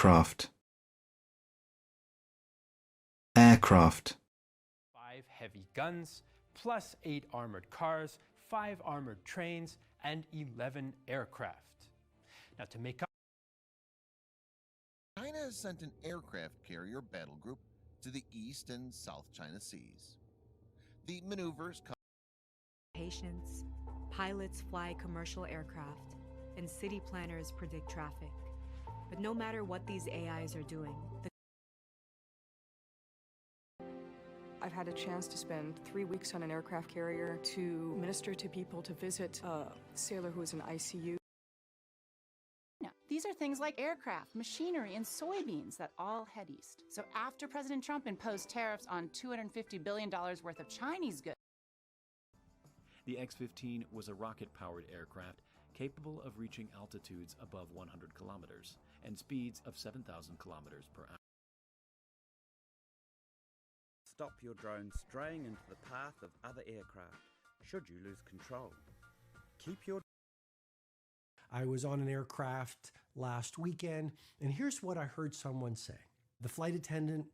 Aircraft. Aircraft. 5 heavy guns, plus 8 armored cars, 5 armored trains, and 11 aircraft. Now, to make up, China has sent an aircraft carrier battle group to the East and South China Seas. The maneuvers come Patients, pilots fly commercial aircraft, and city planners predict traffic. But no matter what these AIs are doing, I've had a chance to spend 3 weeks on an aircraft carrier, to minister to people, to visit a sailor who was in ICU. No, these are things like aircraft, machinery, and soybeans that all head east. So after President Trump imposed tariffs on $250 billion worth of Chinese goods, the X-15 was a rocket-powered aircraft capable of reaching altitudes above 100 kilometers and speeds of 7,000 kilometers per hour. Stop your drone straying into the path of other aircraft, should you lose control. Keep your... I was on an aircraft last weekend, and here's what I heard someone say. The flight attendant